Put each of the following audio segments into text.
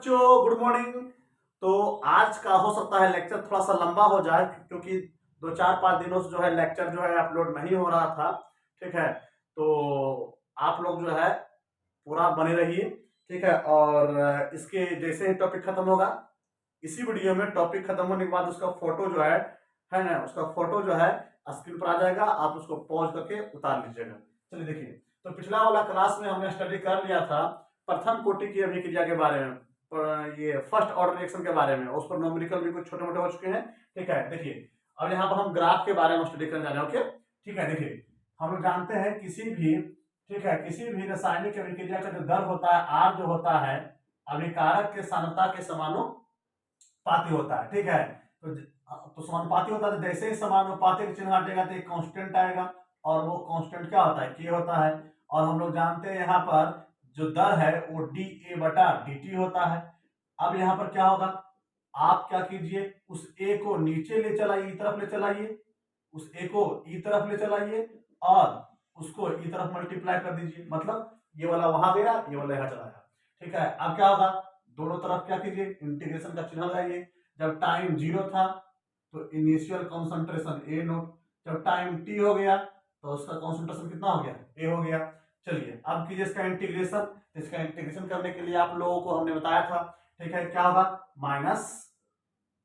बच्चों, good morning. तो आज का हो सकता है लेक्चर थोड़ा सा लंबा हो जाए, क्योंकि 2 4 5 दिनों से जो है लेक्चर जो है अपलोड नहीं हो रहा था। ठीक है, तो आप लोग जो है पूरा बने रहिए। ठीक है, और इसके जैसे ही टॉपिक खत्म होगा, इसी वीडियो में टॉपिक खत्म होने के बाद उसका फोटो जो है ना, उसका फोटो जो है स्क्रीन पर आ जाएगा। आप उसको पॉज करके उतार लीजिएगा। चलिए देखिए, तो पिछला वाला क्लास में हमने स्टडी कर लिया था प्रथम कोटि की अभिक्रिया के बारे में, ये फर्स्ट ऑर्डर रिएक्शन के बारे में। उस पर न्यूमेरिकल भी कुछ छोटे मोटे हो चुके हैं। ठीक है, देखिए अब यहाँ पर हम ग्राफ के बारे में स्टडी करने जा रहे हैं। ओके, ठीक है, देखिए हम लोग जानते हैं किसी भी रासायनिक अभिक्रिया का जो दर होता है आर जो होता है अभिकारक के सांद्रता के समानुपाती होता है। ठीक है, तो समानुपाती होता है, तो जैसे ही समानुपाती का चिन्ह हटेगा तो एक कांस्टेंट आएगा, और वो कांस्टेंट क्या होता है, के होता है। और हम लोग जानते हैं यहाँ पर जो दर है वो डी ए बटा डी टी होता है। अब यहाँ पर क्या होगा, आप क्या कीजिए, उस ए को नीचे ले चलाइए, ई तरफ ले चलाइए, उस ए को ई तरफ ले चलाइए और उसको ई तरफ मल्टीप्लाई कर दीजिए। मतलब ये वाला वहां गया, ये वाला यहाँ चला गया। ठीक है, अब क्या होगा, दोनों तरफ क्या कीजिए, इंटीग्रेशन का चिन्ह लगाइए। जब टाइम 0 था तो इनिशियल कॉन्सेंट्रेशन ए नोट, जब टाइम टी हो गया तो उसका कॉन्सेंट्रेशन कितना हो गया, ए हो गया। चलिए अब कीजिए इसका इंटीग्रेशन। इसका इंटीग्रेशन करने के लिए आप लोगों को हमने बताया था, ठीक है, क्या होगा, माइनस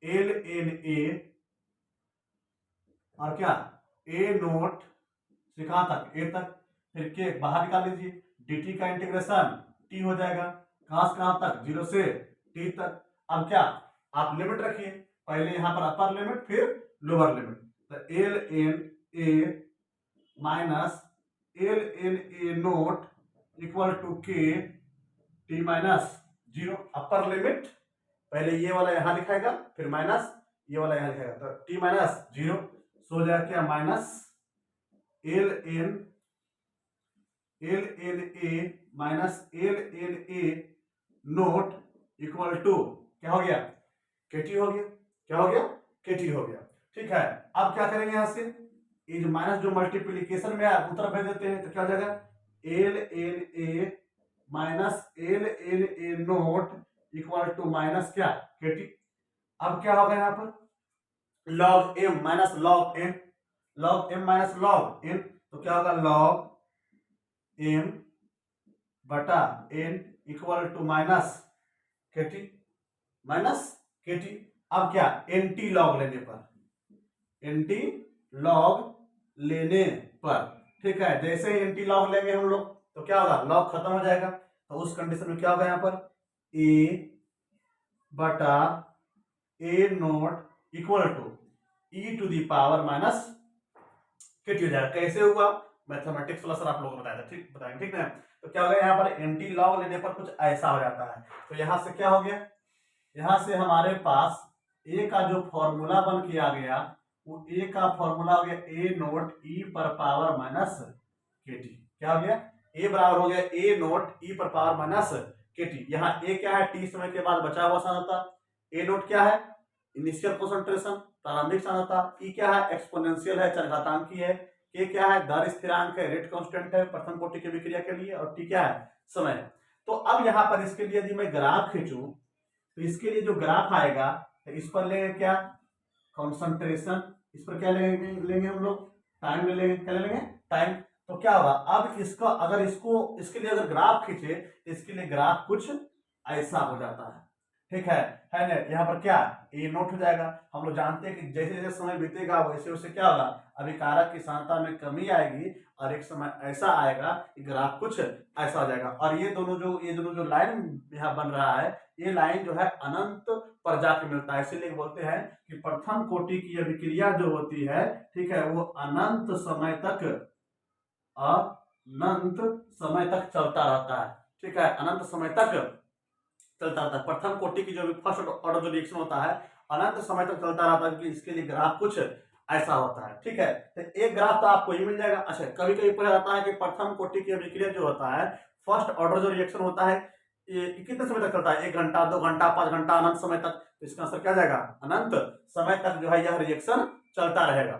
एल एन ए और क्या ए नोट से कहां तक, ए तक, फिर के बाहर निकाल लीजिए, dt का इंटीग्रेशन t हो जाएगा, कहां से कहां तक, 0 से t तक। अब क्या, आप लिमिट रखिए, पहले यहां पर अपर लिमिट फिर लोअर लिमिट, तो L N A minus L N A naught equal to K T minus 0। Upper limit पहले ये वाला यहां लिखाएगा, फिर माइनस ये वाला यहां लिखाएगा, तो टी माइनस 0 सो जाएगा क्या, minus L N A minus L N A naught equal to क्या हो गया, केटी हो गया। क्या हो गया, केटी हो गया। ठीक है, अब क्या करेंगे, यहां से ये जो माइनस जो मल्टीप्लीकेशन में उत्तर भेज देते हैं, तो क्या हो जाएगा, L N A minus L N A naught equal to minus क्या, केटी। अब क्या होगा यहाँ पर, log M minus log N, log M minus log N, तो क्या होगा, लॉग एम बटा N equal to minus KT, minus KT. अब क्या, एंटी लॉग लेने पर, एंटी लॉग लेने पर, ठीक है, जैसे ही एंटी लॉग लेंगे हम लोग तो क्या होगा, लॉग खत्म हो जाएगा। तो उस कंडीशन में क्या होगा, यहाँ पर ए बटा A naught equal to E to the power minus KT हो जाएगा। कैसे हुआ, मैथमेटिक्स वाला सर आप लोगों को बताया था, ठीक बताएंगे, ठीक ना। तो क्या हो गया, यहाँ पर एंटी लॉग लेने पर कुछ ऐसा हो जाता है। तो यहां से क्या हो गया, यहां से हमारे पास ए का जो फॉर्मूला बन के आ गया, वो ए का फॉर्मूला हो गया ए नोट ई पर पावर माइनस केटी। क्या हो गया, ए बराबर हो गया ए नोट ई पर पावर माइनस केटी। यहाँ ए क्या है, टी समय के बाद बचा हुआ सांद्रता, ए नोट क्या है, इनिशियल कंसंट्रेशन प्रारंभिक सांद्रता, ई क्या है, एक्सपोनेंशियल है, चरघातांकी है, के क्या है, दर स्थिरांक है, रेट कांस्टेंट है प्रथम कोटि की विक्रिया के लिए, और टी क्या है, समय है। तो अब यहाँ पर इसके लिए यदि मैं ग्राफ खींचूं तो इसके लिए जो ग्राफ आएगा, तो इस पर लेंगे क्या, कॉन्सेंट्रेशन, इस पर क्या लेंगे हम लोग, टाइम ले लेंगे, क्या ले लेंगे, टाइम। तो क्या होगा, अब इसका अगर इसके लिए अगर ग्राफ खींचे तो इसके लिए ग्राफ कुछ ऐसा हो जाता है। ठीक है ना, यहाँ पर क्या ए नोट हो जाएगा। हम लोग जानते हैं कि जैसे जैसे समय बीतेगा वैसे वैसे क्या होगा, अभिकारक की सांद्रता में कमी आएगी, और एक समय ऐसा आएगा कि ग्राफ कुछ ऐसा हो जाएगा। और ये दोनों जो लाइन यहाँ बन रहा है, ये लाइन जो है अनंत पर जाके मिलता है। इसीलिए बोलते हैं कि प्रथम कोटि की अभिक्रिया जो होती है, ठीक है, वो अनंत समय तक चलता रहता है। ठीक है, अनंत समय तक चलता रहता है। प्रथम कोटि की जो भी फर्स्ट ऑर्डर जो रिएक्शन होता है अनंत समय तक चलता रहता है, क्योंकि इसके लिए ग्राफ कुछ ऐसा होता है। ठीक है, तो एक ग्राफ तो आपको ही मिल जाएगा। अच्छा, कभी कभी पूछा जाता है कि प्रथम कोटि की अभिक्रिया जो होता है, फर्स्ट ऑर्डर जो रिएक्शन होता है, ये कितने समय तक चलता है, 1 घंटा 2 घंटा 5 घंटा, अनंत समय तक। तो इसका आंसर क्या जाएगा, अनंत समय तक जो है यह रिएक्शन चलता रहेगा।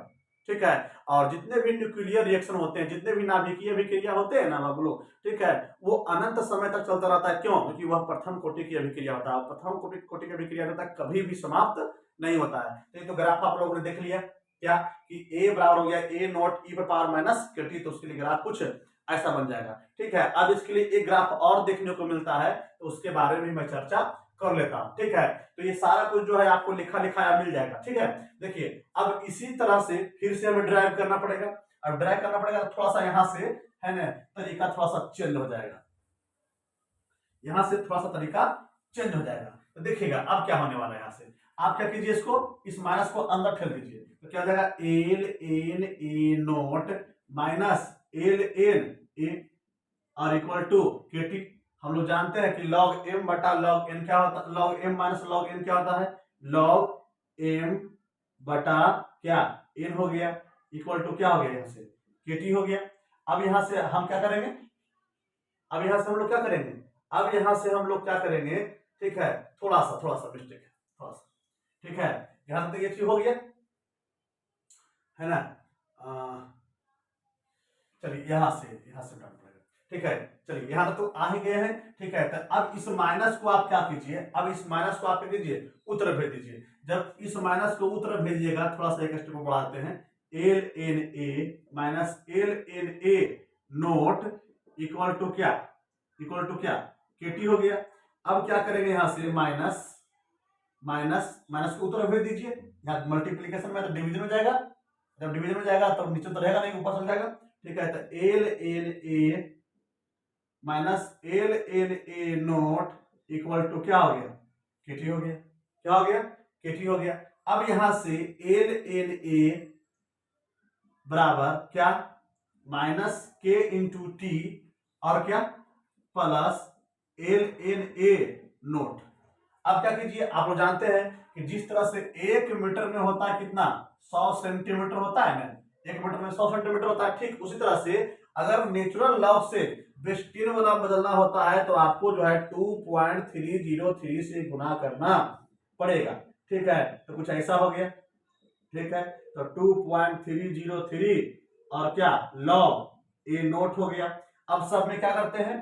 ठीक है। और जितने भी न्यूक्लियर रिएक्शन होते हैं, जितने भी नाभिकीय अभिक्रिया होते हैं ना बाबू लोग, ठीक है, वो अनंत समय तक चलता रहता है। क्यों? क्योंकि वह प्रथम कोटि की अभिक्रिया होता है। प्रथम कोटि की अभिक्रिया तक कभी भी समाप्त नहीं होता है। तो ये तो ग्राफ आप लोगों ने देख लिया क्या कि ए बराबर हो गया ए नॉट ई पर पावर माइनस केटी, तो उसके लिए ग्राफ कुछ ऐसा बन जाएगा। ठीक है, अब इसके लिए एक ग्राफ और देखने को मिलता है, तो उसके बारे में मैं चर्चा कर लेता हूं। ठीक है, तो ये सारा कुछ जो है आपको लिखा लिखाया मिल जाएगा। ठीक है, देखिए अब इसी तरह से फिर से हमें ड्राइव करना पड़ेगा। अब ड्राइव करना पड़ेगा तो थोड़ा सा यहाँ से है ना तरीका थोड़ा सा चेंज हो जाएगा, यहां से थोड़ा सा तरीका चेंज हो जाएगा। तो देखिएगा अब क्या होने वाला है। यहाँ से आप क्या कीजिए, इसको इस माइनस को अंदर ठेल दीजिए, तो क्या हो जाएगा L N A naught minus L N A और इक्वल टू के टी। हम लोग जानते हैं कि लॉग एम बटा लॉग एन क्या होता है, log M minus log N क्या होता है, लॉग एम बटा क्या एन हो गया, इक्वल टू क्या हो गया, यहाँ से के टी हो गया। अब यहां से हम क्या करेंगे, अब यहां से हम लोग क्या करेंगे, अब यहां से हम लोग क्या करेंगे, ठीक है, थोड़ा सा मिस्टेक है, थोड़ा सा, ठीक है, यहां तक ये चीज हो गया है ना। चलिए यहां से डाउन पड़ेगा। ठीक है, चलिए यहां तक तो आ ही गए हैं। ठीक है, तो अब इस माइनस को आप क्या कीजिए, अब इस माइनस को आप क्या कीजिए, उत्तर भेज दीजिए। जब इस माइनस को उत्तर भेजिएगा, थोड़ा सा एक स्टेप बढ़ाते हैं, L N A minus L N A naught equal to क्या, इक्वल टू क्या, के टी हो गया। अब क्या करेंगे, यहां से माइनस माइनस माइनस को उत्तर भेज दीजिए। यहाँ मल्टीप्लीकेशन में तो डिवीजन में जाएगा, जब डिवीजन में जाएगा तो नीचे तो रहेगा नहीं, ऊपर चल जाएगा। ठीक है, तो L N A minus L N A naught equal to क्या हो गया, केटी हो गया, क्या हो गया, केटी हो गया। अब यहां से एल एन ए बराबर क्या, माइनस के इंटू टी और क्या plus L N A naught. अब क्या कीजिए, आप लोग जानते हैं कि जिस तरह से 1 मीटर में होता है कितना, 100 सेंटीमीटर होता है ना, 1 मीटर में 100 सेंटीमीटर होता है। ठीक उसी तरह से अगर नेचुरल लॉ से वेस्टिन वाला बदलना होता है तो आपको जो है 2.303 से गुना करना पड़ेगा। ठीक है, तो कुछ ऐसा हो गया। ठीक है, तो 2.303 और क्या लॉग ए नोट हो गया। अब सब में क्या करते हैं,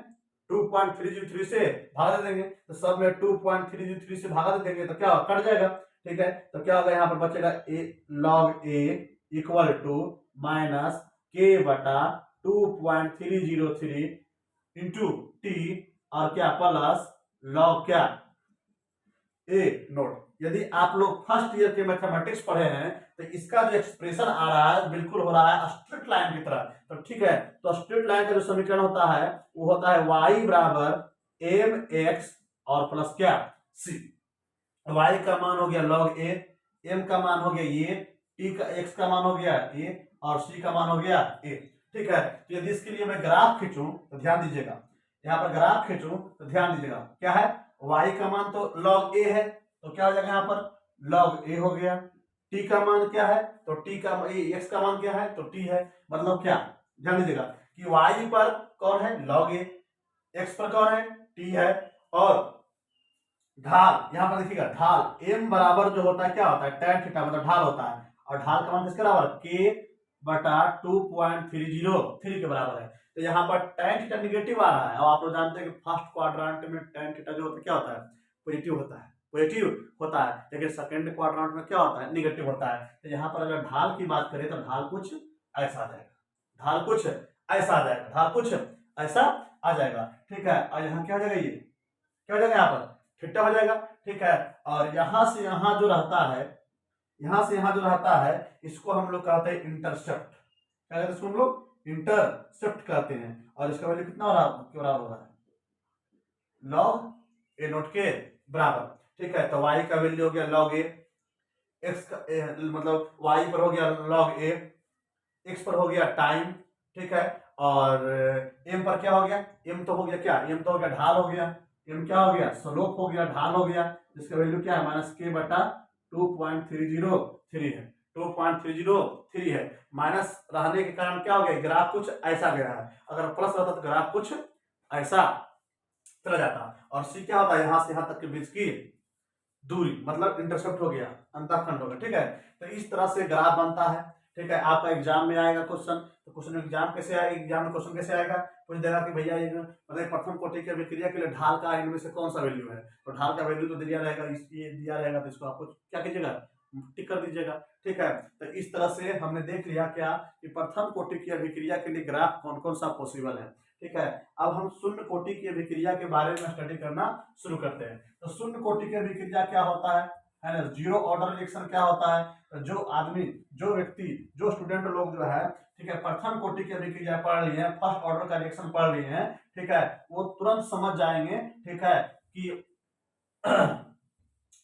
2.303 से भागा दे देंगे, तो सब में 2.303 से भागा दे देंगे तो क्या कट जाएगा। ठीक है, तो क्या होगा, यहाँ पर बचेगा A log A equal to minus K बटा 2.303 इंटू टी और क्या प्लस लॉग क्या ए नोट। यदि आप लोग फर्स्ट ईयर के मैथमेटिक्स पढ़े हैं तो इसका जो एक्सप्रेशन आ रहा है बिल्कुल हो रहा है स्ट्रेट लाइन की तरह। तो ठीक है, तो स्ट्रेट लाइन का जो समीकरण होता है वो होता है y बराबर एम एक्स और प्लस क्या सी। y का मान हो गया log a, m का मान हो गया ये, t का x का मान हो गया a और c का मान हो गया a। ठीक है, तो यदि इसके लिए मैं ग्राफ खींचूं तो ध्यान दीजिएगा, यहाँ पर ग्राफ खींचूं तो ध्यान दीजिएगा क्या है, y का मान तो log a है, तो क्या हो जाएगा यहाँ पर log a हो गया। t का मान क्या है, तो t का x का मान क्या है, तो t है। मतलब क्या, ध्यान दीजिएगा कि y पर कौन है log a, x पर कौन है t है, और ढाल यहाँ पर देखिएगा ढाल m बराबर जो होता है क्या होता है tan थीटा, मतलब ढाल होता है, और ढाल का मान किसके बराबर k बटा 2.303 के बराबर है। तो यहाँ पर tan थीटा निगेटिव आ रहा है, और आप लोग जानते हैं कि फर्स्ट क्वाड्रेंट में tan थीटा जो होता है क्या होता है, पॉजिटिव होता है, पॉजिटिव होता है, लेकिन सेकंड क्वाड्रेंट में क्या होता है, निगेटिव होता है। तो यहाँ पर अगर ढाल की बात करें तो ढाल कुछ ऐसा आ जाएगा, ढाल कुछ ऐसा आ जाएगा, ढाल कुछ ऐसा आ जाएगा। ठीक है, और यहाँ क्या हो जाएगा, ये क्या हो जाएगा, यहाँ पर थीटा हो जाएगा। ठीक है, और यहां से यहां जो रहता है, यहां से यहां जो रहता है इसको हम लोग कहते हैं इंटरसेप्ट। क्या कहते हैं इसको हम लोग, इंटरसेप्ट कहते हैं। और इसका वैल्यू कितना हो रहा है, क्या हो रहा है, लॉग ए नोट के बराबर। ठीक है, तो y का वैल्यू हो गया लॉग ए, x का मतलब y पर हो गया लॉग ए, x पर हो गया टाइम। ठीक है, और m पर क्या हो गया, m तो हो गया क्या, m तो हो गया ढाल हो गया, m क्या हो गया, स्लोप हो गया, ढाल हो गया, जिसका वैल्यू क्या है माइनस के बटा 2.303 है, 2.303 है। माइनस रहने के कारण क्या हो गया, ग्राफ कुछ ऐसा गया है, अगर प्लस रहता तो ग्राफ कुछ ऐसा चला जाता। और सी क्या होता है, यहां से यहां तक के बीच की दूरी, मतलब इंटरसेप्ट हो गया, अंतःखंड हो गया। ठीक है, तो इस तरह से ग्राफ बनता है। ठीक है, आपका एग्जाम में आएगा क्वेश्चन, तो क्वेश्चन एग्जाम कैसे आएगा, एग्जाम में क्वेश्चन कैसे आएगा, पूछ देगा कि भैया ये मतलब प्रथम कोटि की अभिक्रिया के लिए ढाल का इनमें से कौन सा वैल्यू है, तो ढाल का वैल्यू तो दिया रहेगा, ये दिया रहेगा, तो इसको आपको क्या कीजिएगा, टिक कर दीजिएगा। ठीक है, तो इस तरह से हमने देख लिया क्या कि प्रथम कोटि की अभिक्रिया के लिए ग्राफ कौन कौन सा पॉसिबल है। ठीक है, अब हम शून्य कोटि की अभिक्रिया के बारे में स्टडी करना शुरू करते हैं। तो शून्य कोटि की अभिक्रिया क्या होता है ना, जीरो ऑर्डर रिएक्शन क्या होता है, तो जो आदमी, जो व्यक्ति, जो स्टूडेंट लोग जो है, ठीक है, प्रथम कोटि की अभिक्रिया पढ़ लिए हैं, फर्स्ट ऑर्डर का रिएक्शन पढ़ लिए हैं, ठीक है, वो तुरंत समझ जाएंगे, ठीक है, कि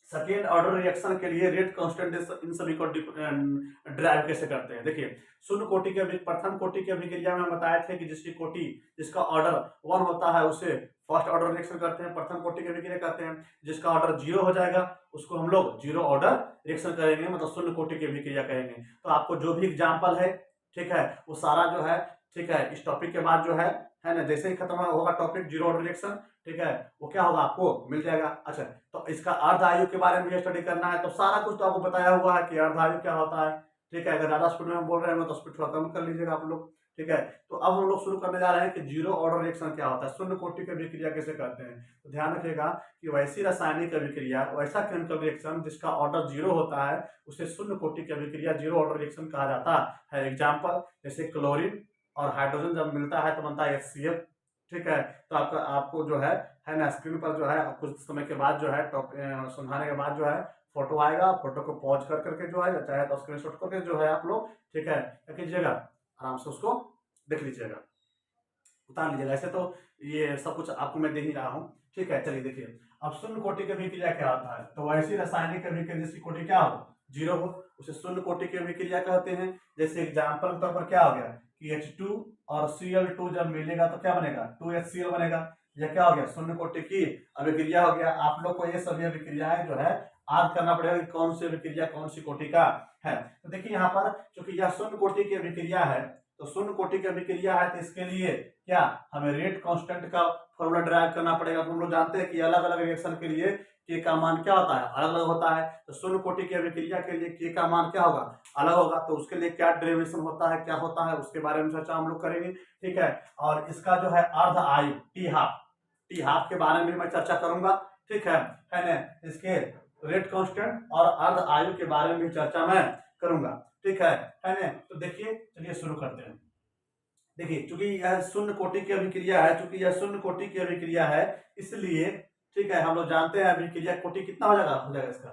सेकेंड ऑर्डर रिएक्शन के लिए रेट कांस्टेंट इन सभी को ड्राइव कैसे करते हैं। देखिए, शून्य कोटि के प्रथम कोटि की अभिक्रिया में बताए थे कि जिसकी कोटि, जिसका ऑर्डर 1 होता है उसे फर्स्ट ऑर्डर रिएक्शन करते हैं, प्रथम कोटि की अभिक्रिया करते हैं। जिसका ऑर्डर 0 हो जाएगा उसको हम लोग जीरो ऑर्डर रिएक्शन करेंगे, मतलब शून्य कोटि की अभिक्रिया कहेंगे। तो आपको जो भी एग्जाम्पल है, ठीक है, वो सारा जो है, ठीक है, इस टॉपिक के बाद जो है ना, जैसे ही खत्म होगा टॉपिक जीरो ऑर्डर रिएक्शन, ठीक है, वो क्या होगा आपको मिल जाएगा। अच्छा, तो इसका अर्ध आयु के बारे में भी स्टडी करना है, तो सारा कुछ तो आपको बताया हुआ है कि अर्ध आयु क्या होता है। ठीक है, अगर ज्यादा स्पीड में हम बोल रहे हैं तो स्पीड थोड़ा कम कर लीजिएगा आप लोग। ठीक है, तो अब हम लोग शुरू करने जा रहे हैं कि जीरो ऑर्डर रिएक्शन क्या होता है, शून्य कोटि की अभिक्रिया कैसे करते हैं। तो ध्यान रखिएगा कि वैसी रासायनिक अभिक्रिया, वैसा केमिकल रिएक्शन जिसका ऑर्डर 0 होता है उसे शून्य कोटि की अभिक्रिया, जीरो ऑर्डर रिएक्शन कहा जाता है। एग्जाम्पल जैसे क्लोरीन और हाइड्रोजन जब मिलता है तो बनता है HCl। ठीक है, तो आपको जो है ना, स्क्रीन पर जो है कुछ समय के बाद जो है समझाने के बाद जो है फोटो आएगा, फोटो को पॉज कर करके जो है, चाहे तो स्क्रीनशॉट करके जो है आप लोग, ठीक है, क्या कीजिएगा, आराम से उसको देख लीजिएगा, उतार लीजिएगा। ऐसे तो ये सब कुछ आपको मैं दे ही रहा हूँ। ठीक है, चलिए देखिए, अब शून्य कोटि की अभिक्रिया क्या होता है, तो वैसी रासायनिक अभिक्रिया जिसकी कोटि क्या हो, 0 हो, उसे शून्य कोटि की अभिक्रिया कहते हैं। जैसे एग्जाम्पल के तौर पर क्या हो गया कि H2 और Cl2 जब मिलेगा तो क्या बनेगा, 2HCl बनेगा। यह क्या हो गया, शून्य कोटि की अभिक्रिया हो गया। आप लोग को ये सभी अभिक्रियाएं जो है याद करना पड़ेगा कि कौन सी अभिक्रिया कौन सी कोटि का है। तो देखिए यहाँ पर चूंकि यह शून्य कोटि की अभिक्रिया है, तो शून्य कोटि की अभिक्रिया है, तो इसके लिए क्या हमें रेट कांस्टेंट का फॉर्मूला ड्राइव करना पड़ेगा। तो हम लोग जानते हैं कि अलग अलग रिएक्शन के लिए के का मान क्या होता है, अलग अलग होता है। तो शून्य कोटि की अभिक्रिया के लिए के का मान क्या होगा, अलग होगा। तो उसके लिए क्या डेरिवेशन होता है, क्या होता है, उसके बारे में चर्चा हम लोग करेंगे। ठीक है, और इसका जो है अर्ध आयु टी हाफ के बारे में मैं चर्चा करूंगा। ठीक है ना, इसके रेट कांस्टेंट और अर्ध आयु के बारे में चर्चा मैं करूंगा। ठीक है ना, तो देखिए, चलिए शुरू करते हैं। देखिए, चूंकि यह शून्य कोटि की अभिक्रिया है, चूंकि यह शून्य कोटि की अभिक्रिया है, इसलिए ठीक है, हम लोग जानते हैं अभिक्रिया कोटि कितना हो जाएगा इसका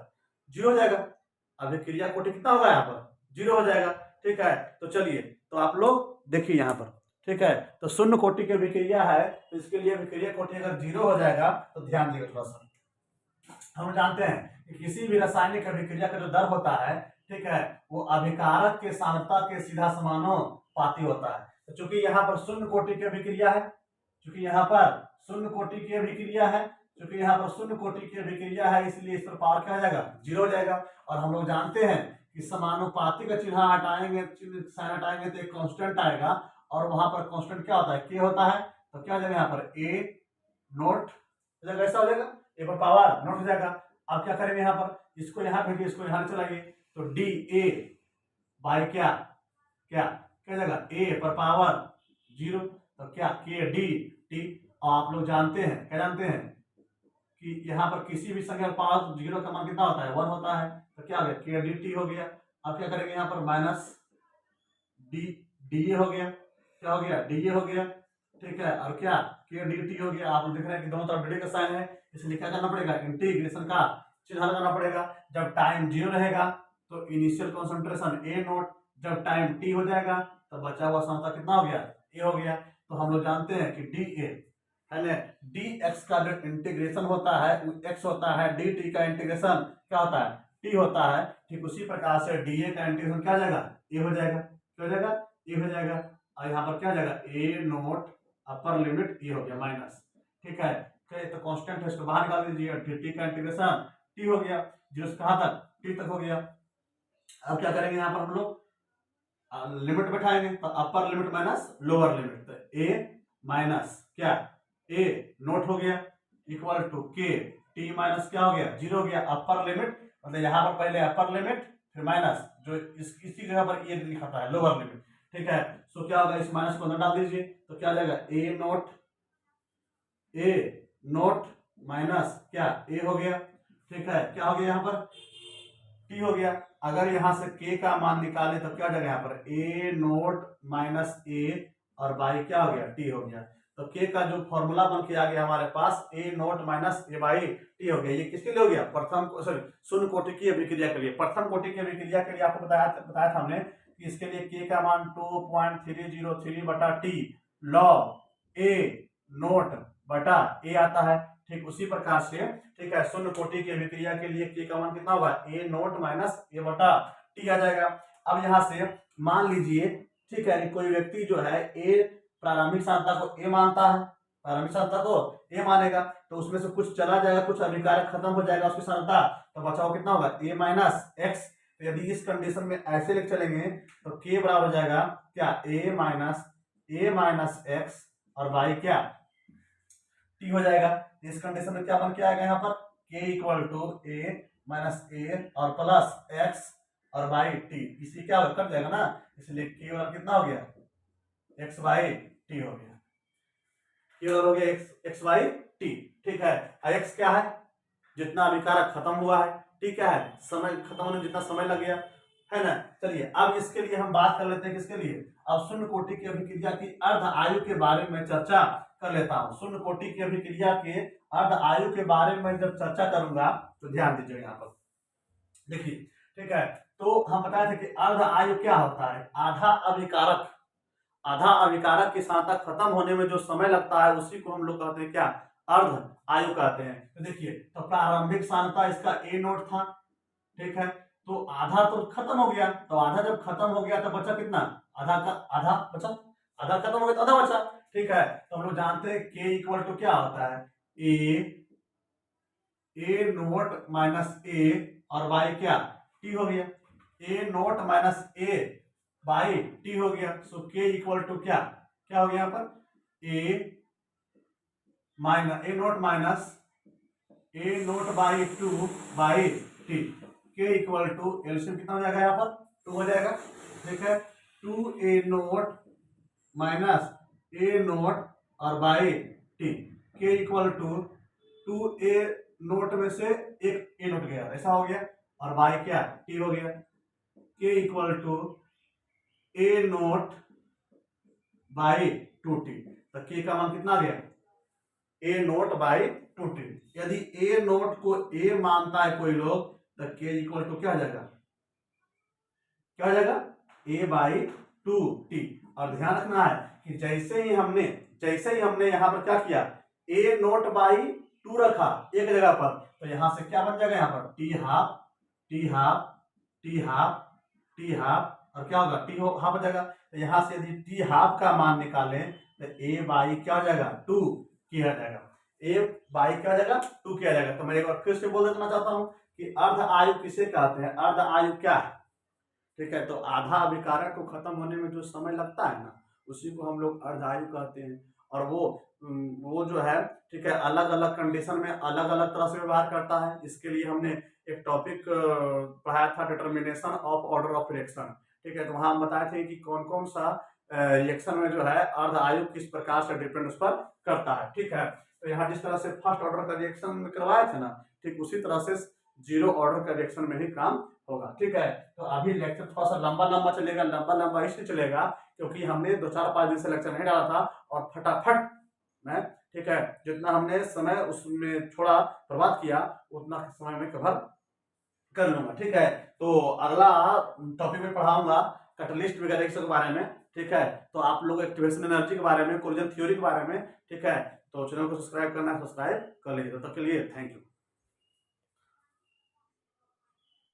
0 हो जाएगा। अभिक्रिया कोटि कितना होगा यहाँ पर 0 हो जाएगा। ठीक है, तो चलिए, तो आप लोग देखिए यहाँ पर, ठीक है, तो शून्य कोटि की अभिक्रिया है, तो इसके लिए अभिक्रिया कोटि अगर 0 हो जाएगा तो ध्यान दिएगा थोड़ा सा। हम जानते हैं कि किसी भी रासायनिक अभिक्रिया का जो दर होता है, ठीक है, वो अभिकारक के सांद्रता के सीधा समानुपाती होता है। तो चूंकि यहाँ पर शून्य कोटि की अभिक्रिया है, चूंकि यहाँ पर शून्य कोटि की अभिक्रिया है, चूंकि यहाँ पर शून्य कोटि की अभिक्रिया है, इसलिए इस पर पावर क्या हो जाएगा, 0 हो जाएगा। और हम लोग जानते हैं कि समानुपाती का चिन्ह हटाएंगे, साइन हटाएंगे तो एक कांस्टेंट आएगा, और वहां पर कांस्टेंट क्या होता है, के होता है। तो क्या हो जाएगा यहाँ पर ए नोट ऐसा हो जाएगा, ए पर पावर नोट हो जाएगा। अब क्या करेंगे यहाँ पर, इसको यहाँ भेजिए, इसको यहाँ चलाइए, तो डी ए बाई क्या क्या क्या जाएगा, ए पर पावर 0, तो क्या के डी टी। और आप लोग जानते हैं, क्या जानते हैं कि यहाँ पर किसी भी संख्या का पावर 0 का मान कितना होता है, 1 होता है। तो क्या हो गया, के डी टी हो गया। अब क्या करेंगे यहाँ पर माइनस डी डी ए हो गया, क्या हो गया, डी ए हो गया। ठीक है, और क्या के डी टी हो गया। आप देख रहे हैं कि दोनों तरफ डी का साइन है, इसलिए क्या करना पड़ेगा, इंटीग्रेशन का चिन्ह लगाना पड़ेगा। जब टाइम 0 रहेगा तो इनिशियल कॉन्सेंट्रेशन ए नोट, जब टाइम टी हो जाएगा तो बचा हुआ सांद्रता कितना हो गया, ए हो गया। तो हम लोग जानते हैं कि डी ए है ना, डी एक्स का जो इंटीग्रेशन होता है वो एक्स होता है, डी टी का इंटीग्रेशन क्या होता है, टी होता है। ठीक उसी प्रकार से डी ए का इंटीग्रेशन क्या हो जाएगा, ए हो जाएगा, क्या हो जाएगा, ए हो जाएगा। और यहाँ पर क्या हो जाएगा, ए नोट अपर लिमिट ए हो गया माइनस। ठीक है, तो कांस्टेंट है, इसको बाहर निकाल दीजिए, टी का इंटीग्रेशन टी हो गया, जीरो से कहां तक, टी तक हो गया। अब क्या करेंगे यहाँ पर हम लोग लिमिट बैठाएंगे, तो upper limit minus lower limit, तो ए माइनस क्या ए नोट हो गया equal to K T minus क्या हो गया, 0 हो गया। अपर लिमिट मतलब यहाँ पर पहले अपर लिमिट, फिर माइनस जो इसी जगह पर ए लिखा है लोअर लिमिट, ठीक है। सो क्या होगा, इस माइनस को अंदर डाल दीजिए तो क्या आ जाएगा ए नोट माइनस क्या ए हो गया, ठीक है। क्या हो गया यहाँ पर टी हो गया। अगर यहाँ से के का मान निकाले तो क्या हो जाएगा यहाँ पर ए नोट माइनस ए और बाई क्या हो गया टी हो गया। तो के का जो फॉर्मूला बन के आ गया हमारे पास A naught minus A by T हो गया। ये किसके लिए हो गया, प्रथम सॉरी शून्य कोटि की अभिक्रिया के लिए। प्रथम कोटि की अभिक्रिया के लिए आपको बताया था हमने कि इसके लिए के का मान 2.303 बटा टी लॉग ए नोट बटा ए आता है। ठीक उसी प्रकार से, ठीक है, शून्य कोटि की अभिक्रिया के लिए के का मान कितना होगा ए नोट माइनस ए बटा टी आ जाएगा। अब यहाँ से मान लीजिए, ठीक है, कोई व्यक्ति जो है ए प्रारंभिक सांद्रता को ए मानता है, प्रारंभिक सांद्रता को ए मानेगा, तो उसमें से कुछ चला जाएगा, कुछ अभिकारक खत्म हो जाएगा उसकी सांद्रता, तो बचाव कितना होगा ए माइनस एक्स। तो यदि इस कंडीशन में ऐसे लिख चलेंगे तो के बराबर हो जाएगा क्या ए माइनस एक्स और वाई क्या टी हो जाएगा। इस कंडीशन में क्या बन के आएगा यहाँ पर के इक्वल टू ए माइनस ए और प्लस एक्स और वाई टी, इसी क्या कट जाएगा ना, इसलिए के बराबर कितना हो गया एक्स वाई टी हो गया, के बराबर हो गया एक्स वाई टी, ठीक है। एक्स क्या है, जितना अभिकारक खत्म हुआ है, टी क्या है, समय खत्म होने में जितना समय लग गया है ना। चलिए अब इसके लिए हम बात कर लेते हैं, किसके लिए, अब शून्य कोटि की अभिक्रिया की अर्ध आयु के बारे में चर्चा कर लेता हूं। शून्य कोटि की अभिक्रिया के अर्ध आयु के बारे में जब चर्चा करूंगा तो ध्यान दीजिए यहाँ पर देखिए, ठीक है। तो हम बताए थे कि अर्ध आयु क्या होता है, आधा अभिकारक की सांद्रता खत्म होने में जो समय लगता है उसी को हम लोग कहते हैं क्या, अर्ध आयु कहते हैं। तो देखिए, तो प्रारंभिक सांद्रता इसका ए नोट था, ठीक है, तो आधा तो खत्म हो गया, तो आधा जब खत्म हो गया तो बचा कितना, आधा बचा, आधा खत्म हो गया तो आधा बचा, ठीक है। तो हम लोग जानते हैं के इक्वल टू क्या होता है ए नोट माइनस ए और वाई क्या टी हो गया, A naught minus A by T हो गया। सो के इक्वल टू क्या हो गया यहाँ पर A naught minus A naught by 2 by T, K equal to LCM कितना हो जाएगा यहाँ पर 2 हो जाएगा, ठीक है। 2 ए नोट माइनस ए नोट और by T, K equal to 2 A note में से एक ए नोट गया, ऐसा हो गया, और बाई क्या टी हो गया, K equal to A naught by 2t। तो के का मान कितना आ गया ए नोट बाई 2t। यदि ए नोट को ए मानता है कोई लोग तो के इक्वल टू क्या हो जाएगा, क्या हो जाएगा ए बाई 2t। और ध्यान रखना है कि जैसे ही हमने यहाँ पर क्या किया, ए नोट बाई 2 रखा एक जगह पर, तो यहां से क्या बन जाएगा यहाँ पर T half T half T half T half और क्या होगा टी हाफ हो जाएगा। तो यहाँ से यदि टी हाफ का मान निकालें तो ए बाई क्या हो जाएगा 2 किया जाएगा, ए बाई क्या हो जाएगा 2 किया जाएगा। तो मैं एक बार फिर से बोल देना चाहता हूँ कि अर्ध आयु किसे कहते हैं, अर्ध आयु क्या है, ठीक है। तो आधा अभिकारक को खत्म होने में जो समय लगता है ना उसी को हम लोग अर्ध आयु कहते हैं। और वो जो है, ठीक है, अलग अलग कंडीशन में अलग अलग तरह से व्यवहार करता है। इसके लिए हमने एक टॉपिक पढ़ाया था, determination of order of reaction, ठीक है। तो वहां हम बताए थे कि कौन कौन सा रिएक्शन में जो है अर्ध आयु किस प्रकार से डिपेंड उस पर करता है, ठीक है। तो यहाँ जिस तरह से फर्स्ट ऑर्डर का रिएक्शन करवाए थे ना, ठीक उसी तरह से जीरो ऑर्डर का रिएक्शन में ही काम होगा, ठीक है। तो अभी लेक्चर थोड़ा सा लंबा चलेगा, लंबा इसलिए चलेगा क्योंकि हमने 2-4-5 दिन से लेक्चर नहीं डाला था और फटाफट में, ठीक है, जितना हमने समय उसमें थोड़ा बर्बाद किया उतना समय में कवर कर लूंगा, ठीक है। तो अगला टॉपिक में पढ़ाऊंगा कैटलिस्ट वगैरह के बारे में, ठीक है। तो आप लोग एक्टिवेशन एनर्जी के बारे में, कोलिजन थ्योरी के बारे में, ठीक है। तो चैनल को सब्सक्राइब करना है, सब्सक्राइब कर लीजिए। तब तक के लिए थैंक यू।